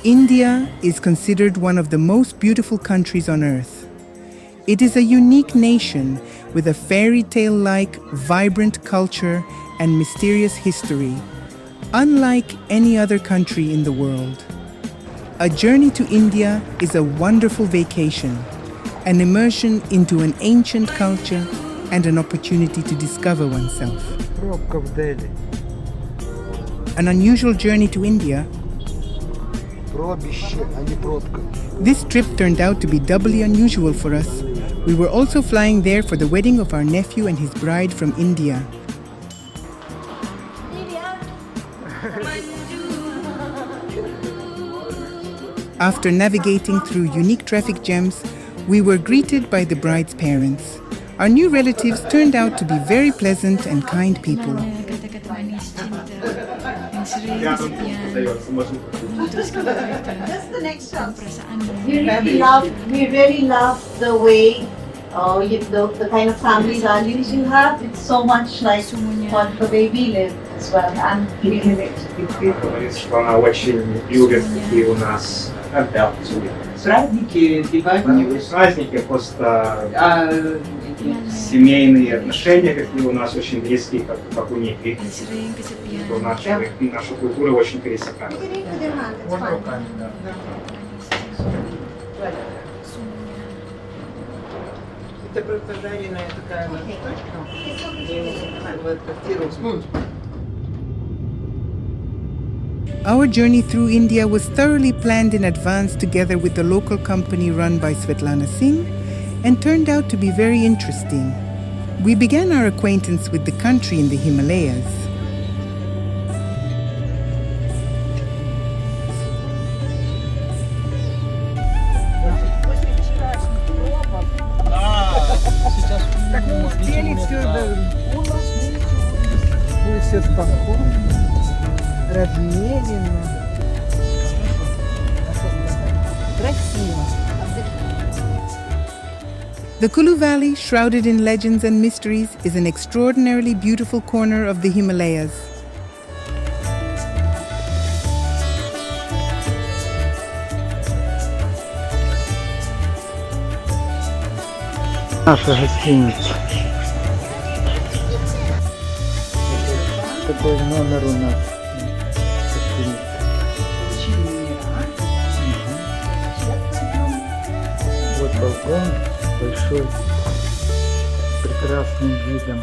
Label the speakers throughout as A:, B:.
A: India is considered one of the most beautiful countries on earth. It is a unique nation with a fairy tale-like, vibrant culture and mysterious history, unlike any other country in the world. A journey to India is a wonderful vacation, an immersion into an ancient culture and an opportunity to discover oneself. An unusual journey to India. This trip turned out to be doubly unusual for us. We were also flying there for the wedding of our nephew and his bride from India. After navigating through unique traffic jams, we were greeted by the bride's parents. Our new relatives turned out to be very pleasant and kind people.
B: We really love the way, the kind of family values you have. It's so much like what the way we live as well, and feeling it.
C: Что она очень любит такие у нас праздники, не праздники, просто семейные отношения, какие у нас очень близкие, как у них. Наша культура очень пересекается.
D: Это просто жареная такая вот штучка.
A: Our journey through India was thoroughly planned in advance together with the local company run by Svetlana Singh and turned out to be very interesting. We began our acquaintance with the country in the Himalayas. The Kullu Valley, shrouded in legends and mysteries, is an extraordinarily beautiful corner of the Himalayas.
E: Наша гостиница. Такой номер у нас. Вот балкон большой, с прекрасным видом.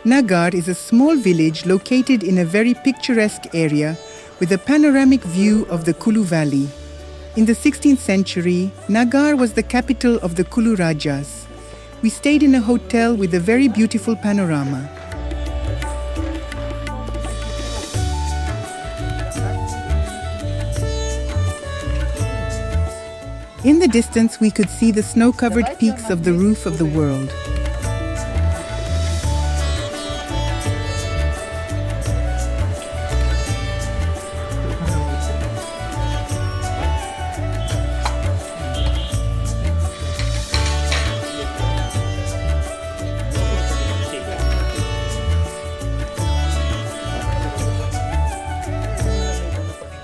A: Nagar is a small village located in a very picturesque area with a panoramic view of the Kullu Valley. In the 16th century, Nagar was the capital of the Kulu Rajas. We stayed in a hotel with a very beautiful panorama. In the distance, we could see the snow-covered peaks of the roof of the world.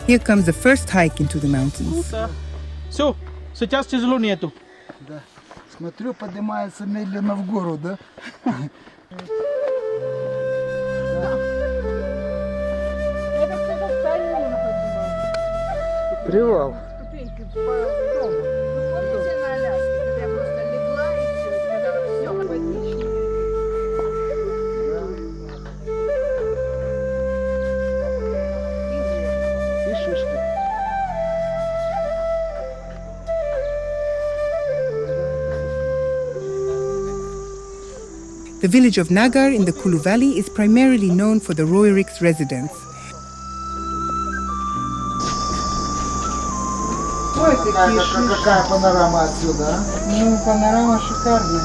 A: Here comes the first hike into the mountains.
F: Все, сейчас тяжело нету.
E: Да. Смотрю, поднимается медленно в гору, да? Привал.
A: The village of Nagar in the Kullu Valley is primarily known for the Roericks residence.
E: Ой, какая панорама отсюда, а? Ну, панорама шикарная.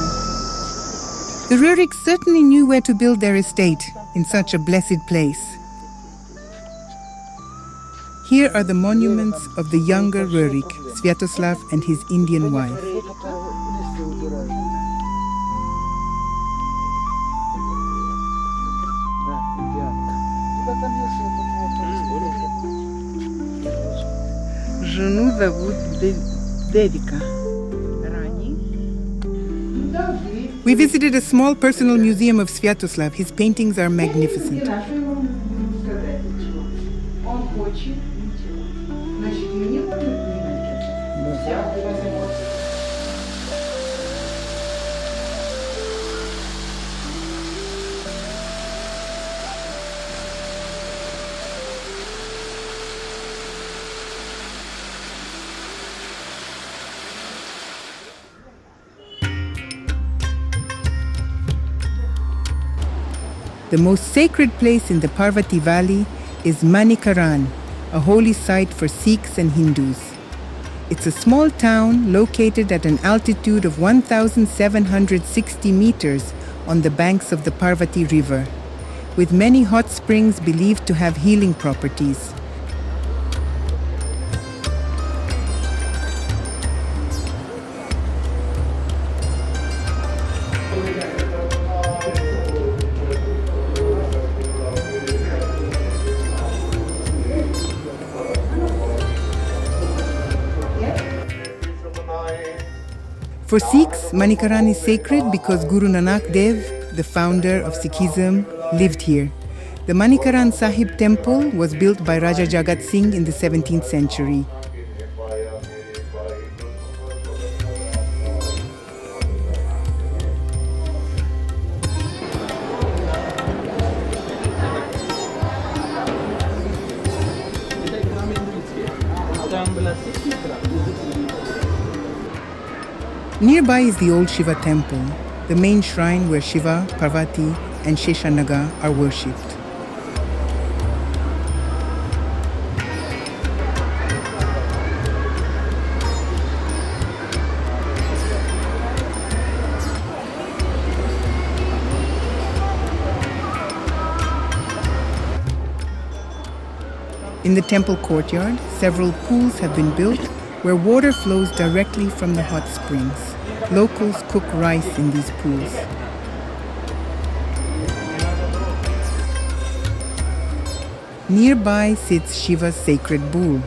A: The Roericks certainly knew where to build their estate in such a blessed place. Here are the monuments of the younger Roerik, Sviatoslav, and his Indian wife.
E: Жену зовут Девика. Рани.
A: We visited a small personal museum of Sviatoslav. His paintings are magnificent.
E: Он хочет. Значит, мне может не
A: The most sacred place in the Parvati Valley is Manikaran, a holy site for Sikhs and Hindus. It's a small town located at an altitude of 1,760 meters on the banks of the Parvati River, with many hot springs believed to have healing properties. For Sikhs, Manikaran is sacred because Guru Nanak Dev, the founder of Sikhism, lived here. The Manikaran Sahib temple was built by Raja Jagat Singh in the 17th century. Nearby is the old Shiva temple, the main shrine where Shiva, Parvati, and Sheshanaga are worshipped. In the temple courtyard, several pools have been built where water flows directly from the hot springs. Locals cook rice in these pools. Nearby sits Shiva's sacred bull.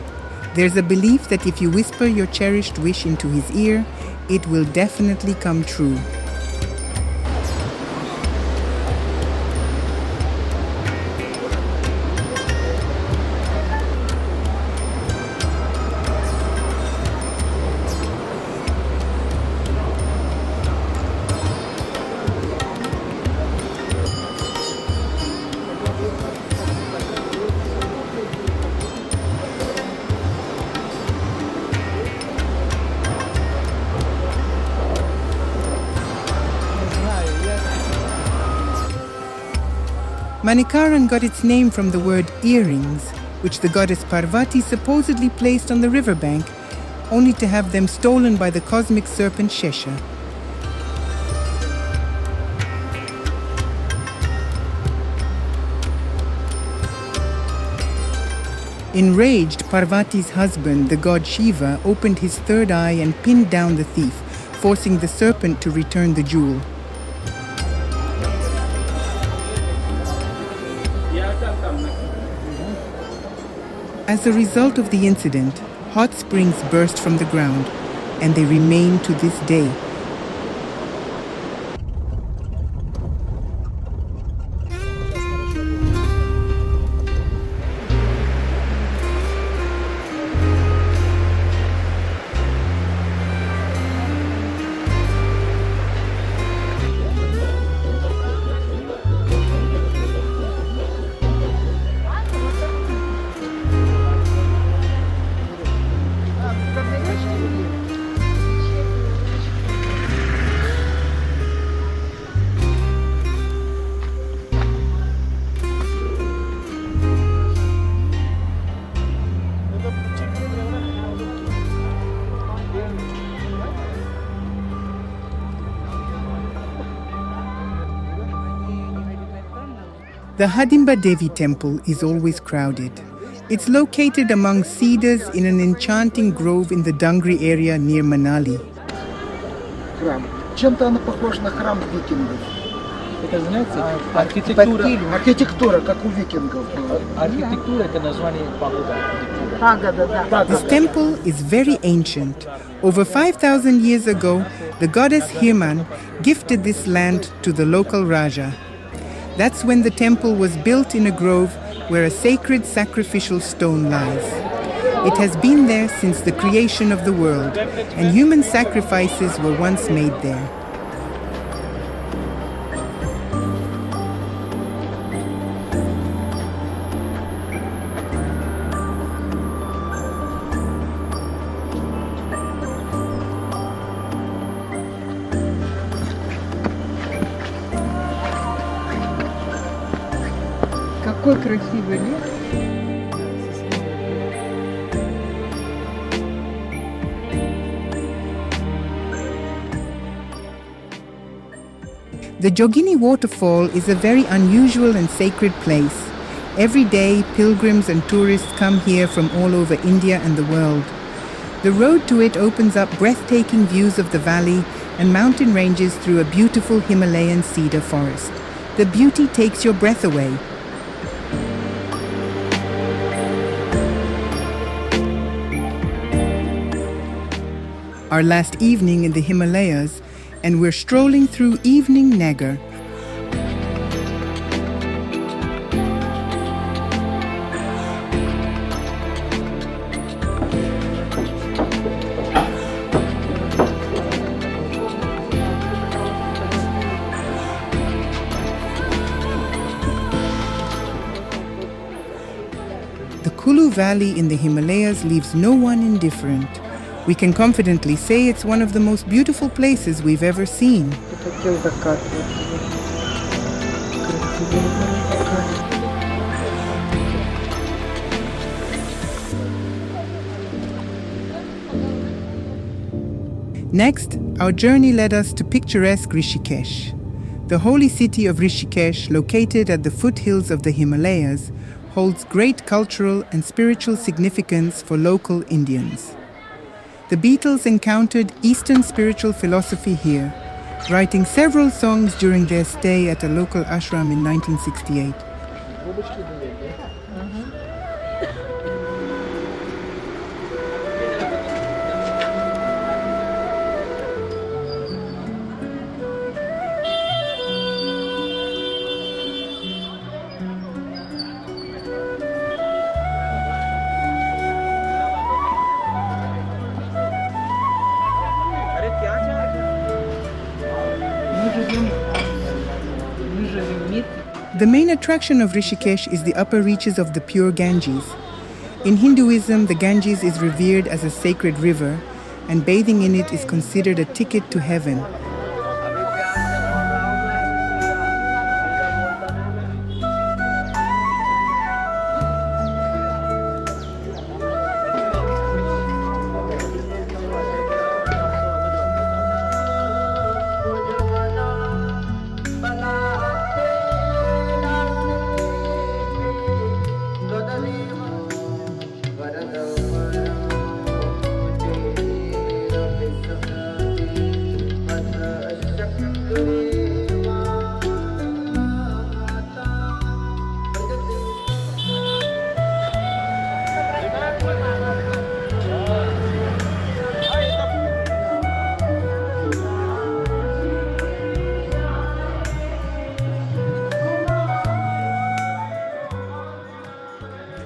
A: There's a belief that if you whisper your cherished wish into his ear, it will definitely come true. Manikaran got its name from the word earrings, which the goddess Parvati supposedly placed on the riverbank, only to have them stolen by the cosmic serpent Shesha. Enraged, Parvati's husband, the god Shiva, opened his third eye and pinned down the thief, forcing the serpent to return the jewel. As a result of the incident, hot springs burst from the ground, and they remain to this day. The Hadimba Devi temple is always crowded. It's located among cedars in an enchanting grove in the Dangri area near Manali.
E: Храм. Чем-то она похожа на храм викингов.
F: Это, знаете, архитектура,
E: Архитектура, как у викингов.
F: архитектура это название пагода.
A: This temple is very ancient. Over 5,000 years ago, the goddess Hirman gifted this land to the local Raja. That's when the temple was built in a grove where a sacred sacrificial stone lies. It has been there since the creation of the world, and human sacrifices were once made there.
E: Какой красивый лес.
A: The Jogini waterfall is a very unusual and sacred place. Every day, pilgrims and tourists come here from all over India and the world. The road to it opens up breathtaking views of the valley and mountain ranges through a beautiful Himalayan cedar forest. The beauty takes your breath away. Our last evening in the Himalayas, and we're strolling through evening Nagar. The Kullu Valley in the Himalayas leaves no one indifferent. We can confidently say it's one of the most beautiful places we've ever seen.
E: Хотел закат. Красивый закат.
A: Next, our journey led us to picturesque Rishikesh. The holy city of Rishikesh, located at the foothills of the Himalayas, holds great cultural and spiritual significance for local Indians. The Beatles encountered Eastern spiritual philosophy here, writing several songs during their stay at a local ashram in 1968. The main attraction of Rishikesh is the upper reaches of the pure Ganges. In Hinduism, the Ganges is revered as a sacred river, and bathing in it is considered a ticket to heaven.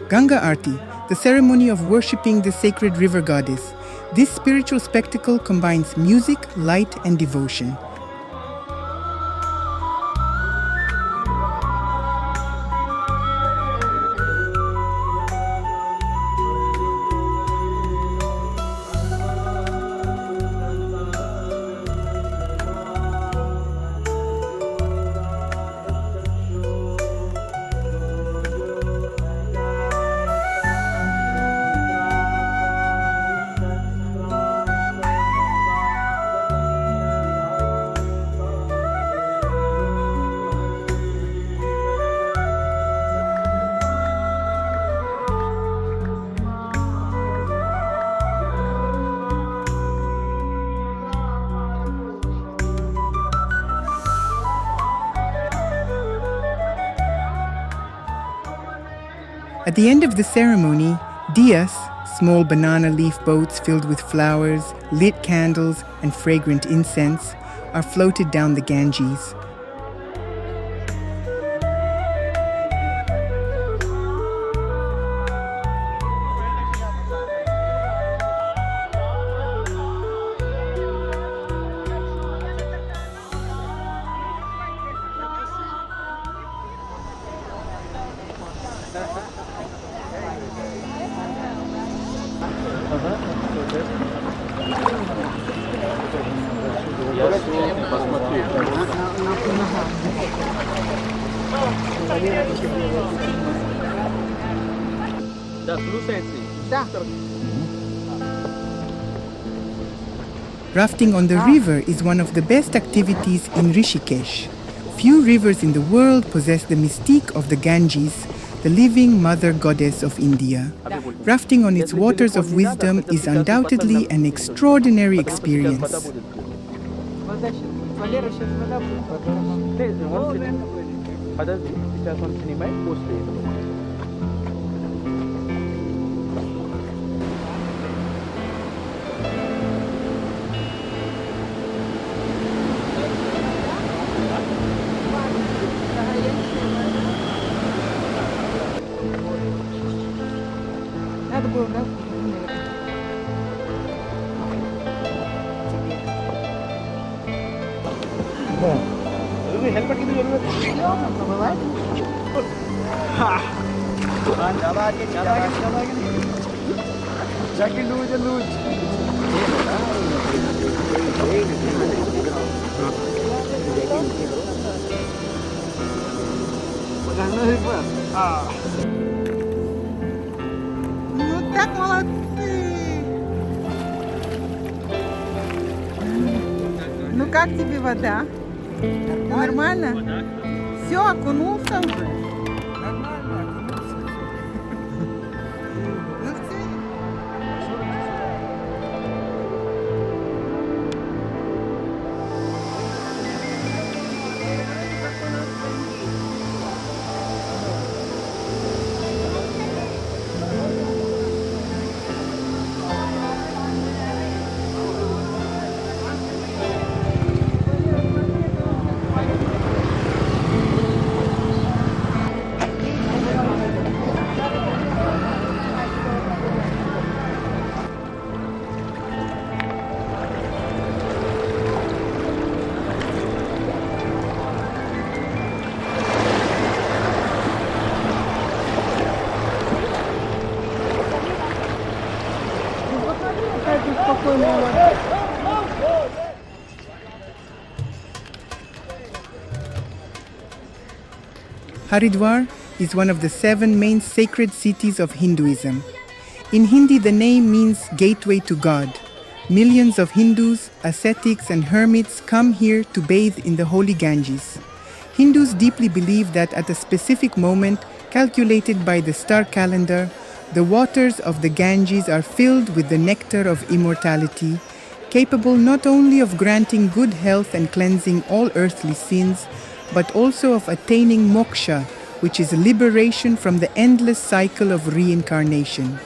A: Ganga Aarti, the ceremony of worshipping the sacred river goddess. This spiritual spectacle combines music, light, and devotion. At the end of the ceremony, diyas, small banana leaf boats filled with flowers, lit candles, and fragrant incense, are floated down the Ganges. Rafting on the river is one of the best activities in Rishikesh. Few rivers in the world possess the mystique of the Ganges, the living mother goddess of India. Rafting on its waters of wisdom is undoubtedly an extraordinary experience.
E: Ну так молодцы! Ну как тебе вода? Нормально? Все, окунулся уже? Нормально, окунулся. Ну все.
A: Haridwar is one of the 7 main sacred cities of Hinduism. In Hindi, the name means gateway to God. Millions of Hindus, ascetics, and hermits come here to bathe in the holy Ganges. Hindus deeply believe that at a specific moment, calculated by the star calendar, the waters of the Ganges are filled with the nectar of immortality, capable not only of granting good health and cleansing all earthly sins, but also of attaining moksha, which is liberation from the endless cycle of reincarnation.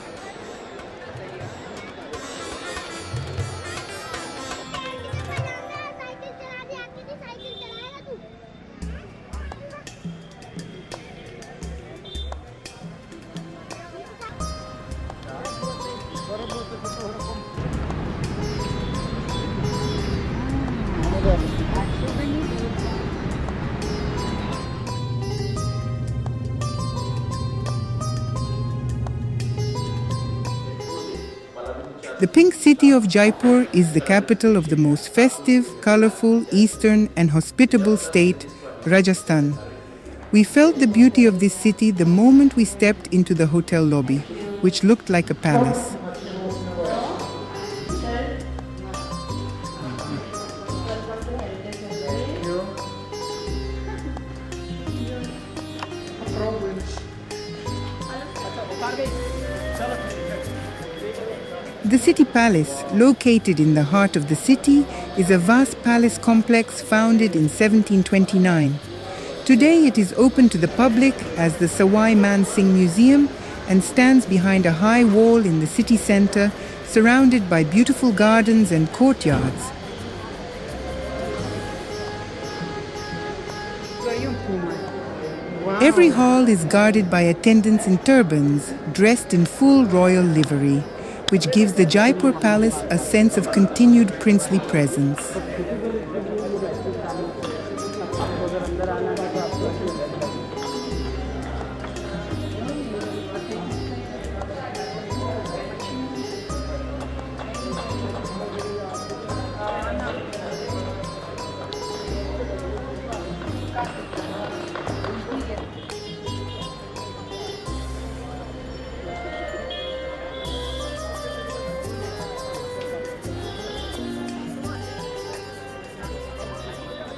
A: The pink city of Jaipur is the capital of the most festive, colorful, eastern and hospitable state, Rajasthan. We felt the beauty of this city the moment we stepped into the hotel lobby, which looked like a palace. The city palace, located in the heart of the city, is a vast palace complex founded in 1729. Today it is open to the public as the Sawai Man Singh Museum and stands behind a high wall in the city center, surrounded by beautiful gardens and courtyards. Every hall is guarded by attendants in turbans, dressed in full royal livery, which gives the Jaipur palace a sense of continued princely presence.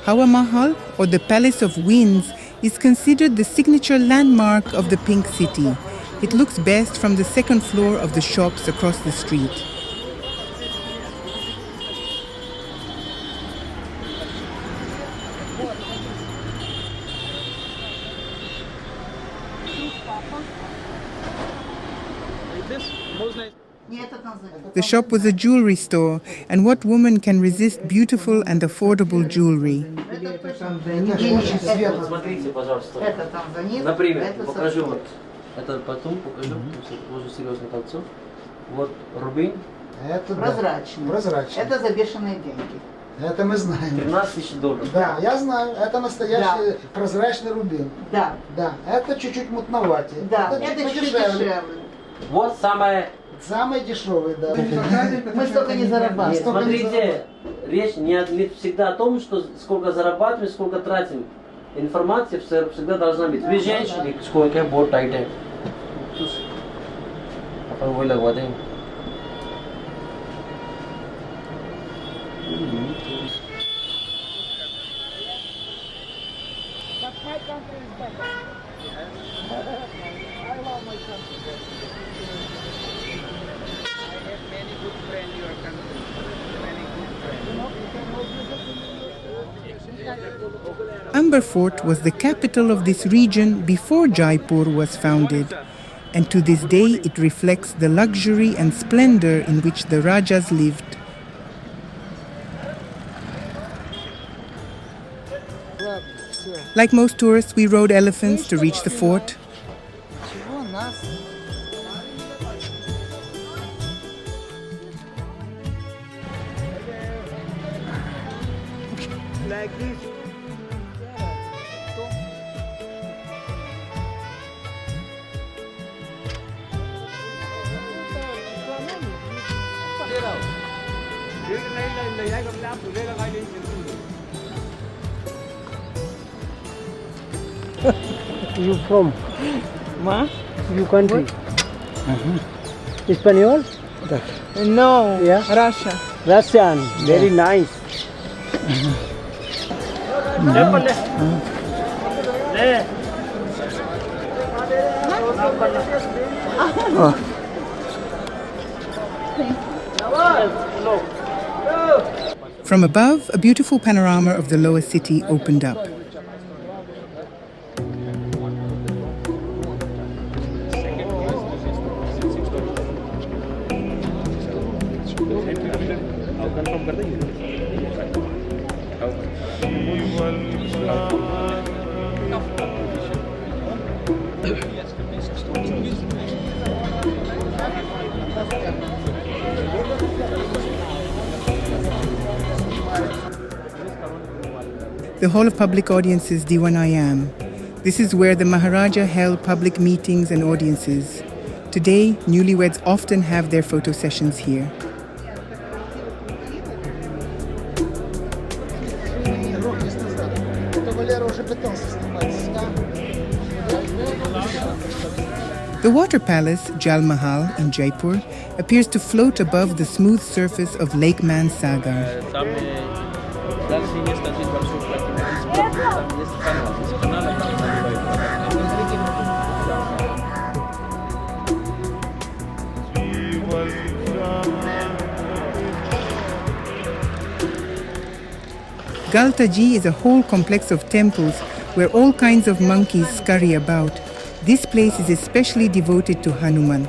A: Hawa Mahal, or the Palace of Winds, is considered the signature landmark of the Pink City. It looks best from the second floor of the shops across the street. The shop was a jewelry store, and what woman can resist beautiful and affordable jewelry?
G: Смотрите, пожалуйста. Например, покажу вот. Это потом покажу, тоже серьезное кольцо. Вот рубин.
E: Это
B: Прозрачный.
E: Прозрачный.
B: Это за бешеные деньги.
E: Это мы знаем.
G: 13 тысяч долларов.
E: Да, я знаю. Это настоящий прозрачный рубин.
B: Да.
E: Да, это чуть-чуть мутноватее.
B: Да,
E: это
B: это
E: чуть
B: чуть
E: дешевле.
B: дешевле.
G: Вот самое.
E: Самый дешевый, да.
B: Мы столько не зарабатываем.
E: Столько не
G: Смотрите, речь не всегда о том, что сколько зарабатываем, сколько тратим. Информация всегда должна быть. Вы женщины, сколько बहुत tight है. अपन वो लगवा देंगे.
A: Amber Fort was the capital of this region before Jaipur was founded, and to this day it reflects the luxury and splendor in which the Rajas lived. Like most tourists, we rode elephants to reach the fort.
D: Like this.
H: You from? Ma? You country? Espanol?
D: No,
H: Yeah.
D: Russia.
H: Russian. Very nice.
A: From above, a beautiful panorama of the lower city opened up. The Hall of Public Audiences, Diwanayam. This is where the Maharaja held public meetings and audiences. Today, newlyweds often have their photo sessions here. The water palace, Jal Mahal in Jaipur, appears to float above the smooth surface of Lake Mansagar. Galtaji is a whole complex of temples where all kinds of monkeys scurry about. This place is especially devoted to Hanuman,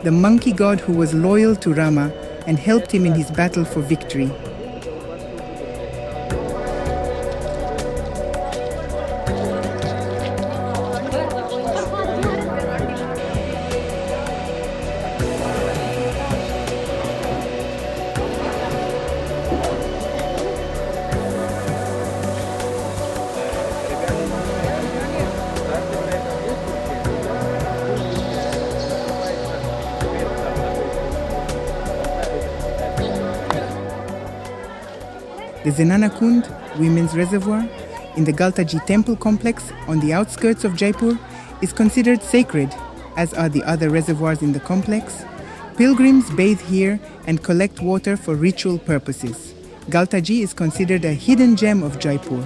A: the monkey god who was loyal to Rama and helped him in his battle for victory. The Zenana Kund, women's reservoir, in the Galtaji temple complex on the outskirts of Jaipur, is considered sacred, as are the other reservoirs in the complex. Pilgrims bathe here and collect water for ritual purposes. Galtaji is considered a hidden gem of Jaipur.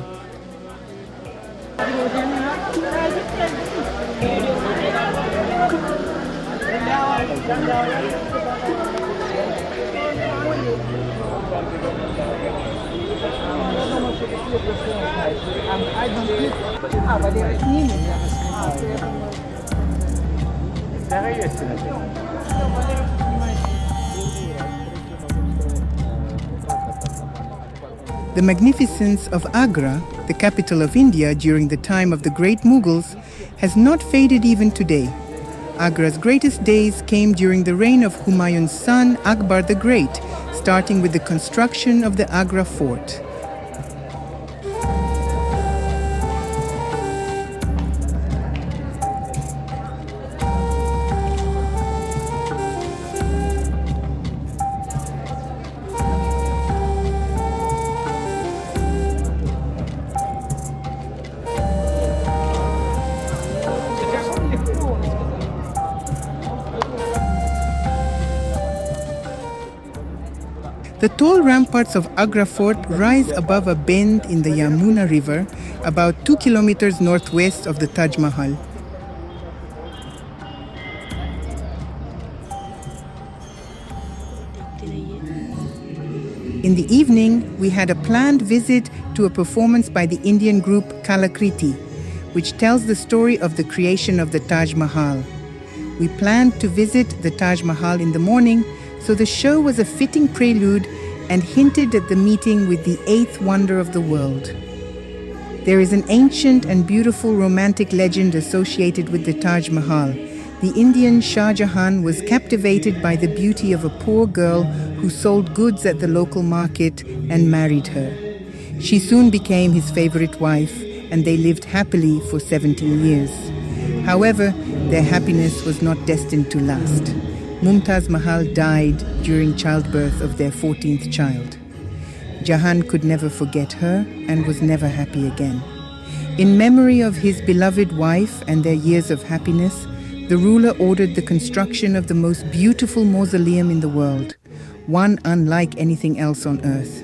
A: The magnificence of Agra, the capital of India during the time of the great Mughals, has not faded even today. Agra's greatest days came during the reign of Humayun's son Akbar the Great, starting with the construction of the Agra fort. The tall ramparts of Agra Fort rise above a bend in the Yamuna River, about 2 kilometers northwest of the Taj Mahal. In the evening, we had a planned visit to a performance by the Indian group Kalakriti, which tells the story of the creation of the Taj Mahal. We planned to visit the Taj Mahal in the morning, so the show was a fitting prelude and hinted at the meeting with the eighth wonder of the world. There is an ancient and beautiful romantic legend associated with the Taj Mahal. The Indian Shah Jahan was captivated by the beauty of a poor girl who sold goods at the local market and married her. She soon became his favorite wife, and they lived happily for 17 years. However, their happiness was not destined to last. Mumtaz Mahal died during childbirth of their 14th child. Jahan could never forget her and was never happy again. In memory of his beloved wife and their years of happiness, the ruler ordered the construction of the most beautiful mausoleum in the world, one unlike anything else on earth.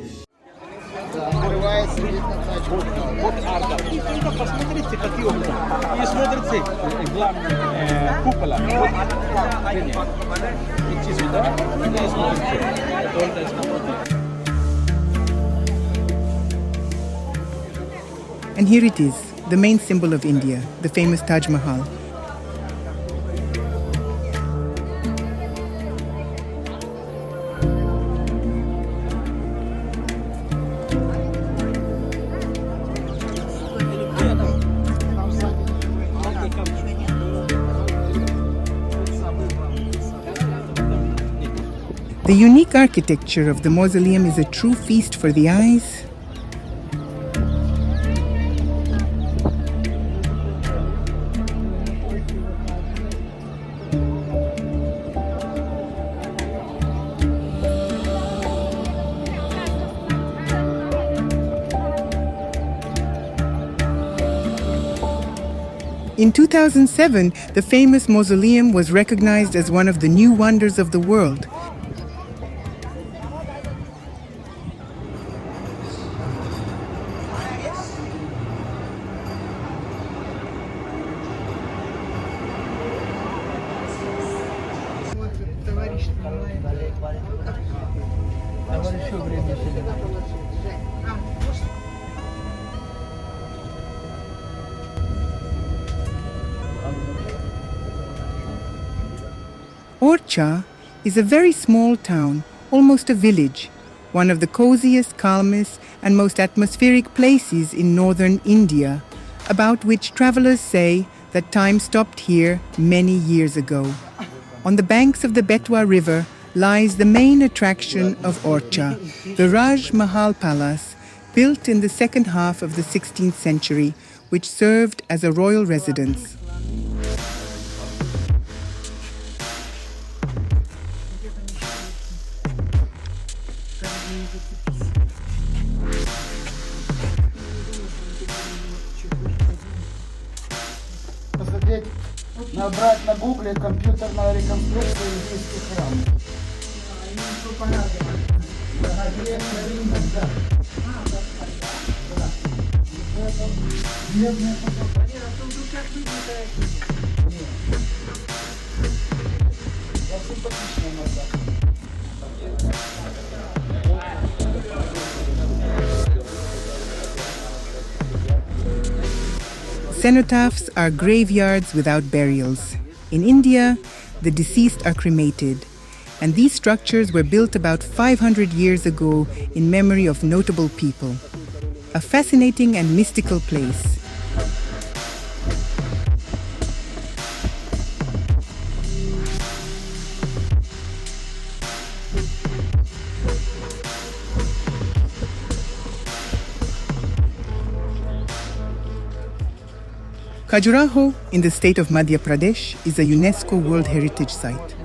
A: And here it is, the main symbol of India, the famous Taj Mahal. The unique architecture of the mausoleum is a true feast for the eyes. In 2007, the famous mausoleum was recognized as one of the new wonders of the world. Orchha is a very small town, almost a village, one of the coziest, calmest, and most atmospheric places in northern India, about which travelers say that time stopped here many years ago. On the banks of the Betwa River lies the main attraction of Orchha, the Taj Mahal Palace, built in the second half of the 16th century, which served as a royal residence.
E: Посмотреть, набрать на гугле компьютерная реконструкция индийских храмов.
A: Cenotaphs are graveyards without burials. In India, the deceased are cremated, and these structures were built about 500 years ago in memory of notable people. A fascinating and mystical place. Khajuraho, in the state of Madhya Pradesh, is a UNESCO World Heritage Site.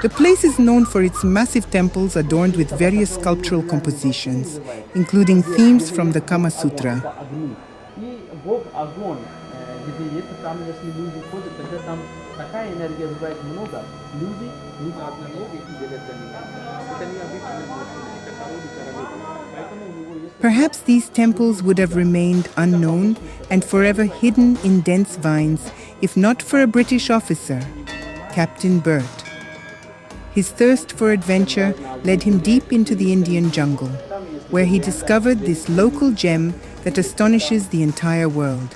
A: The place is known for its massive temples adorned with various sculptural compositions, including themes from the Kama Sutra. Perhaps these temples would have remained unknown and forever hidden in dense vines if not for a British officer, Captain Burt. His thirst for adventure led him deep into the Indian jungle, where he discovered this local gem that astonishes the entire world.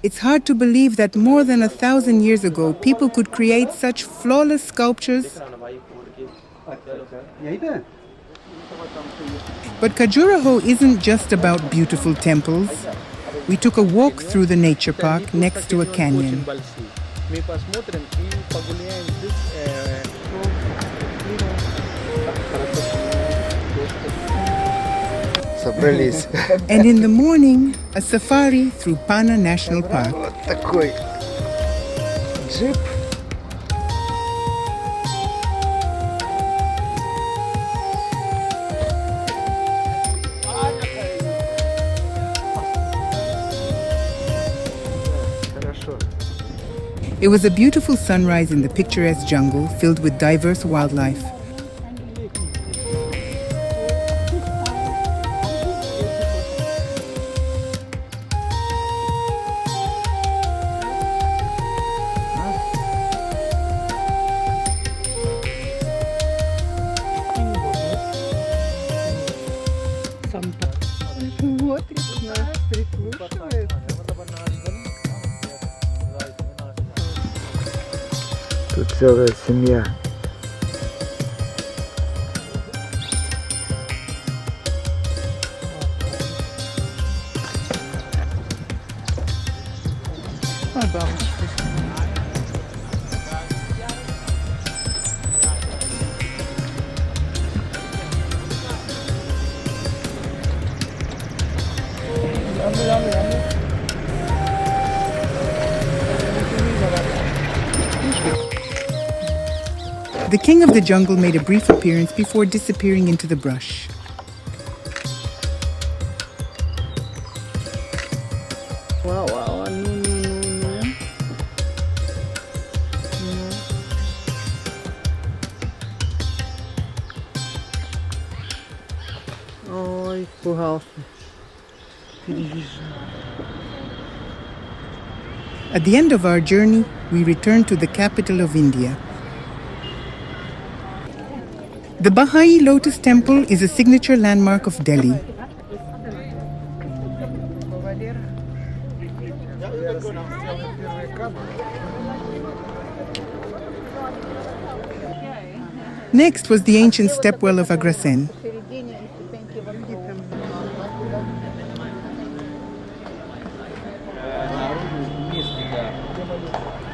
A: It's hard to believe that more than 1,000 years ago, people could create such flawless sculptures. But Khajuraho isn't just about beautiful temples. We took a walk through the nature park next to a canyon. And in the morning, a safari through Pana National Park.
E: Такой джип.
A: It was a beautiful sunrise in the picturesque jungle filled with diverse wildlife.
E: Тут целая семья.
A: The king of the jungle made a brief appearance before disappearing into the brush.
E: Ой, испугался. Переживаю.
A: At the end of our journey, we returned to the capital of India. The Baha'i Lotus Temple is a signature landmark of Delhi. Next was the ancient stepwell of Agrasen.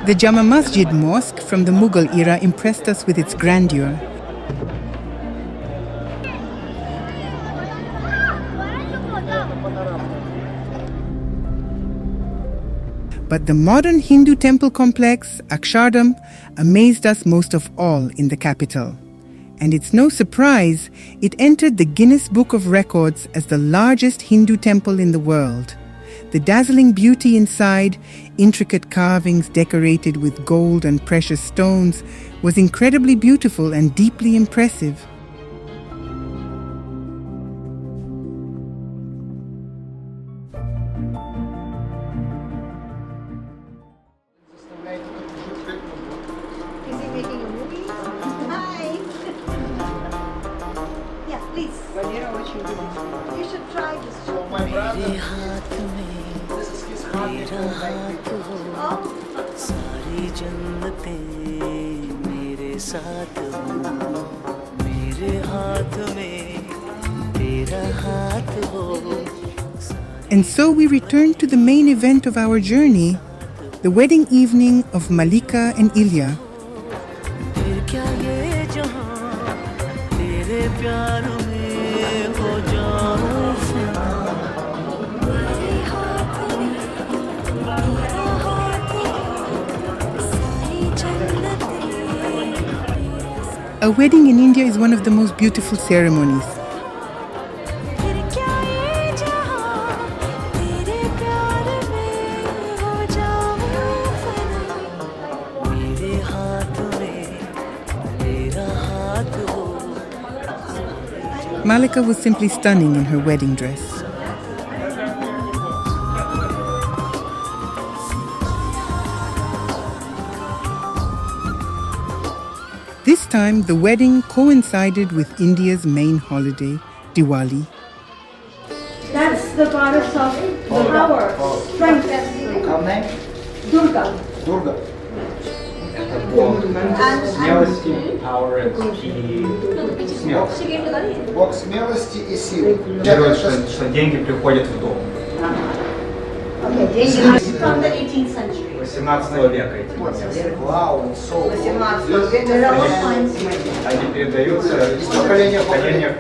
A: The Jama Masjid Mosque from the Mughal era impressed us with its grandeur. But the modern Hindu temple complex, Akshardham, amazed us most of all in the capital. And it's no surprise it entered the Guinness Book of Records as the largest Hindu temple in the world. The dazzling beauty inside, intricate carvings decorated with gold and precious stones, was incredibly beautiful and deeply impressive.
B: Is he making a movie? Hi. Yeah, please. You should try this show. My brother. This is his heart. Oh.
I: सारी जन्नतें मेरे साथ हो मेरे हाथ में तेरा हाथ हो.
A: And so we returned to the main event of our journey, the wedding evening of Malika and Ilya.
I: फिर क्या ये जहां तेरे प्यार में हो जाऊं फना. मेरे हाथ में तेरा हाथ हो सारी जन्नतें.
A: A wedding in India is one of the most beautiful ceremonies.
I: फिर क्या ये जहां तेरे प्यार में हो जाऊं फना. मेरे हाथ में तेरा हाथ हो.
A: Malika was simply stunning in her wedding dress. This time, the wedding coincided with India's main holiday, Diwali.
B: That's the goddess of the power, strength, Durga.
C: Durga.
B: And
C: Power и смелость.
E: Бог смелости и силы.
C: Первое, что деньги приходят в дом.
B: okay, from the 18th century.
C: 18 века эти.
E: Вау, so.
B: There are all kinds.
C: Они передаются из поколения в поколение.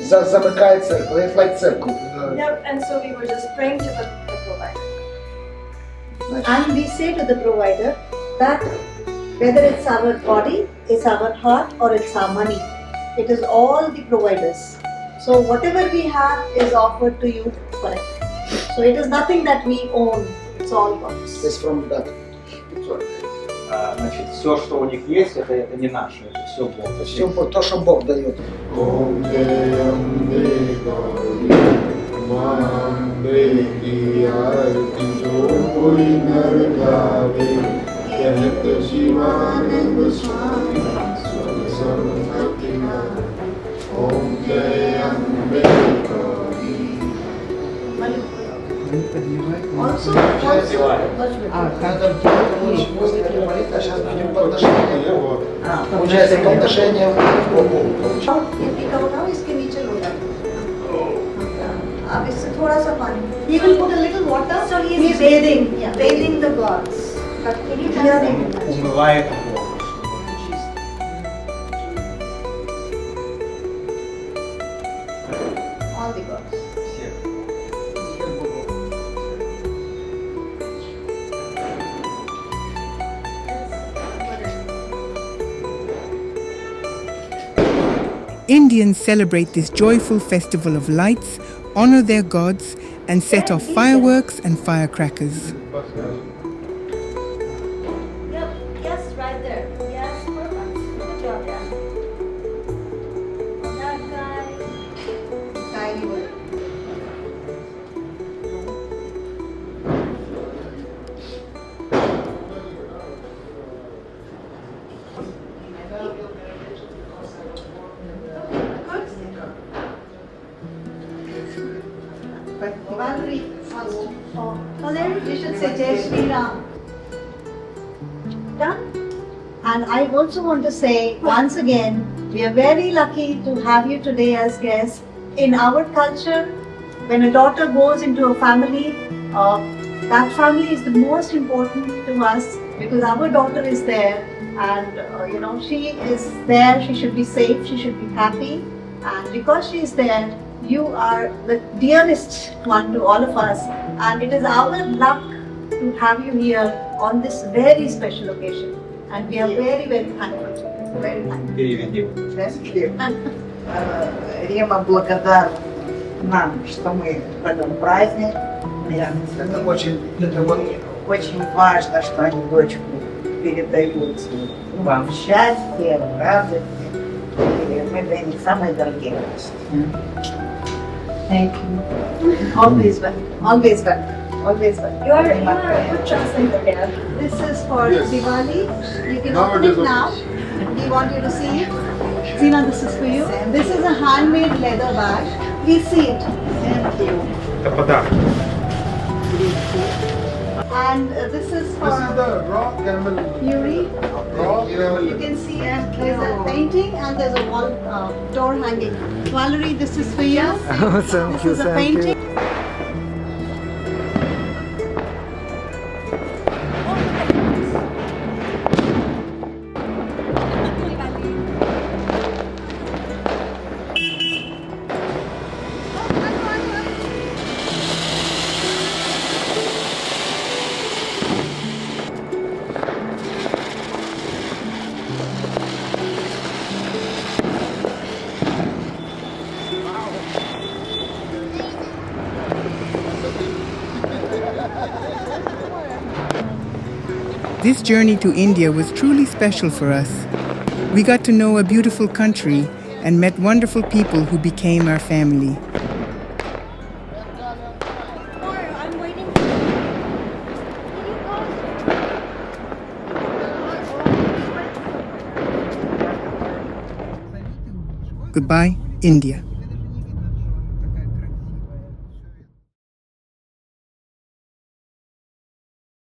E: Замыкает церковь, it's like церковь.
B: Yep, and so we were just praying to the provider. And we say to the provider that whether it's our body, it's our heart, or it's our money, it is all the providers. So whatever we have is offered to you for it. So it is nothing that we own, it's all God's.
E: It's from that.
C: Значит, все, что у них есть, это не наше, это все Бог.
E: Все то, что Бог дает.
B: Also,
E: Надо после этого молитвы, а сейчас будем подношение. Получается, подношение к Богу.
B: इसके नीचे लोटा अब इससे थोड़ा सा पानी. He will put a little water, so he is bathing, bathing the gods. But
C: Умывает Бог.
B: all the gods.
A: Indians celebrate this joyful festival of lights, honor their gods, and set off fireworks and firecrackers.
B: Yep, yes, right there. Yes, perfect. Good job, yeah. That guy. Valerie, Valerie, you should say Jai Shri Ram. Done? And I also want to say once again, we are very lucky to have you today as guests. In our culture, when a daughter goes into a family, that family is the most important to us because our daughter is there and she is there, she should be safe, she should be happy, and because she is there, you are the dearest one to all of us, and it is our luck to have you here on this very special occasion, and we are very, very thankful to you. Very thankful.
E: Thank you. Рема благодарна нам, что мы в этом празднике. Это очень важно, что они дочку передают вам в счастье, в радости. И мы для них самые дорогие.
B: Thank you. Always welcome. Always welcome. Always welcome. You are a good translator here. This is for Diwali. You can open it now. We want you to see it. Zina, this is for you. This is a handmade leather bag. Please see it. Thank you.
C: Это подарок.
B: And this is for
E: the raw camel.
B: Yuri.
E: Raw camel.
B: You can see there's a painting and there's a wall door hanging. Valerie, this is for you. This is a painting.
A: This journey to India was truly special for us. We got to know a beautiful country and met wonderful people who became our family.
B: I'm waiting.
A: Goodbye, India.